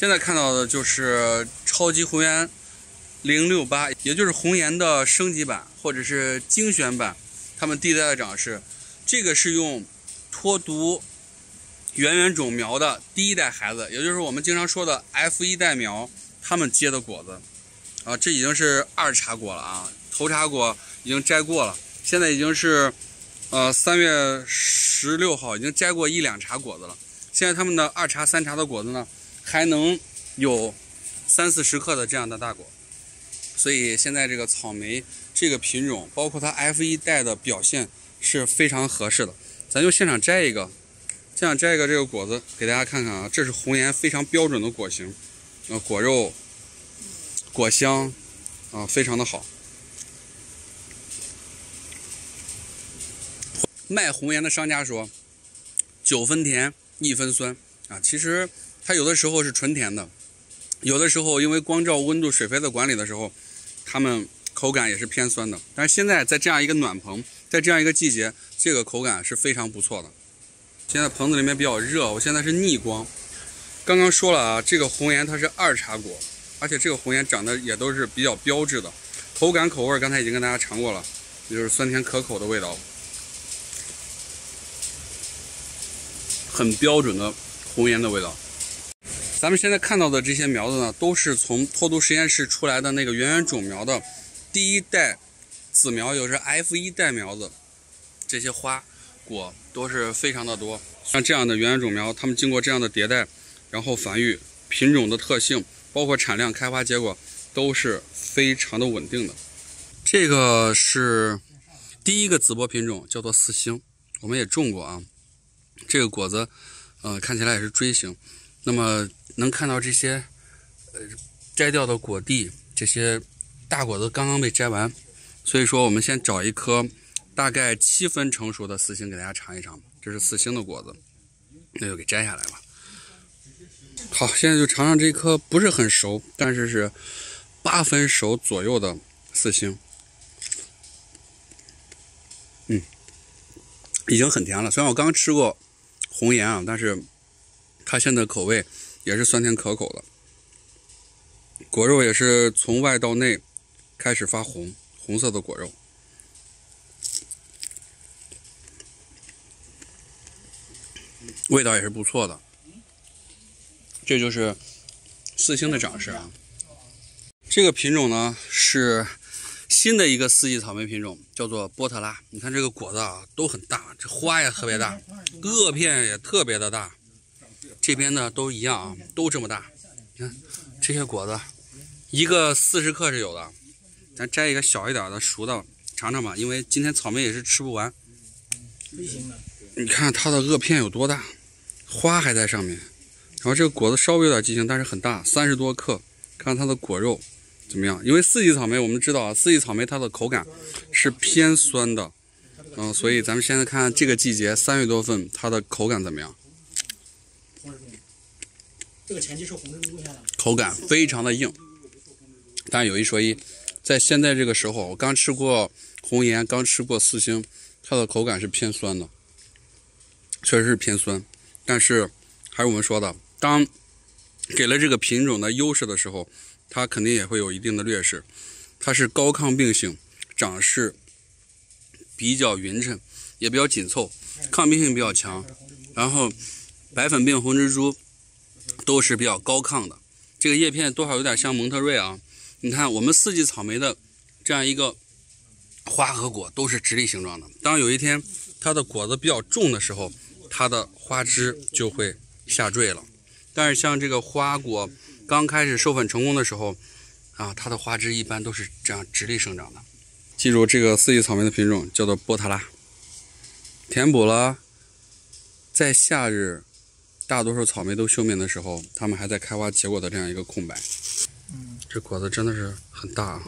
现在看到的就是超级红颜068，也就是红颜的升级版或者是精选版，他们第一代的长势。这个是用脱毒圆圆种苗的第一代孩子，也就是我们经常说的 F1代苗，他们结的果子啊，这已经是2茬果了啊，头茬果已经摘过了，现在已经是3月16号，已经摘过1、2茬果子了。现在他们的2茬、3茬的果子呢，还能有30、40克的这样的大果，所以现在这个草莓这个品种，包括它 F1代的表现是非常合适的。咱就现场摘一个，这个果子给大家看看啊，这是红颜非常标准的果型，果肉、果香啊，非常的好。卖红颜的商家说，9分甜，1分酸啊，其实它有的时候是纯甜的，有的时候因为光照、温度、水肥的管理的时候，它们口感也是偏酸的。但是现在在这样一个暖棚，在这样一个季节，这个口感是非常不错的。现在棚子里面比较热，我现在是逆光。刚刚说了啊，这个红颜它是2茬果，而且这个红颜长得也都是比较标致的，口感口味刚才已经跟大家尝过了，也就是酸甜可口的味道，很标准的红颜的味道。咱们现在看到的这些苗子呢，都是从脱毒实验室出来的那个圆圆种苗的第一代子苗，有是 F1代苗子，这些花果都是非常的多。像这样的圆圆种苗，它们经过这样的迭代，然后繁育，品种的特性，包括产量、开花结果，都是非常的稳定的。这个是第一个子播品种，叫做四星，我们也种过啊。这个果子，看起来也是锥形。那么能看到这些摘掉的果蒂，这些大果子刚刚被摘完，所以说我们先找一颗大概7分成熟的四星给大家尝一尝。这是四星的果子，那就给摘下来吧。好，现在就尝尝这颗不是很熟，但是是8分熟左右的四星。已经很甜了。虽然我刚吃过红颜啊，但是它现在口味也是酸甜可口的。果肉也是从外到内开始发红，红色的果肉。味道也是不错的。这就是四星的长势啊。这个品种呢是新的一个四季草莓品种，叫做波特拉。你看这个果子啊都很大，这花也特别大，萼片也特别的大。这边呢都一样啊，都这么大。你看这些果子，一个40克是有的。咱摘一个小一点的熟的尝尝吧，因为今天草莓也是吃不完。你看它的萼片有多大，花还在上面。然后这个果子稍微有点畸形，但是很大，30多克。看它的果肉怎么样？因为四季草莓我们知道啊，四季草莓它的口感是偏酸的，所以咱们现在看这个季节3月多份它的口感怎么样？这个前期是红蜘蛛下的，口感非常的硬。但有一说一，在现在这个时候，我刚吃过红颜，刚吃过四星，它的口感是偏酸的，确实是偏酸。但是还是我们说的，当给了这个品种的优势的时候，它肯定也会有一定的劣势。它是高抗病性，长势比较匀称，也比较紧凑，抗病性比较强。然后白粉病、红蜘蛛都是比较高抗的。这个叶片多少有点像蒙特瑞啊。你看我们四季草莓的这样一个花和果都是直立形状的。当有一天它的果子比较重的时候，它的花枝就会下坠了。但是像这个花果刚开始授粉成功的时候啊，它的花枝一般都是这样直立生长的。记住这个四季草莓的品种叫做波特拉，填补了在夏日大多数草莓都休眠的时候，它们还在开花结果的这样一个空白。这果子真的是很大啊。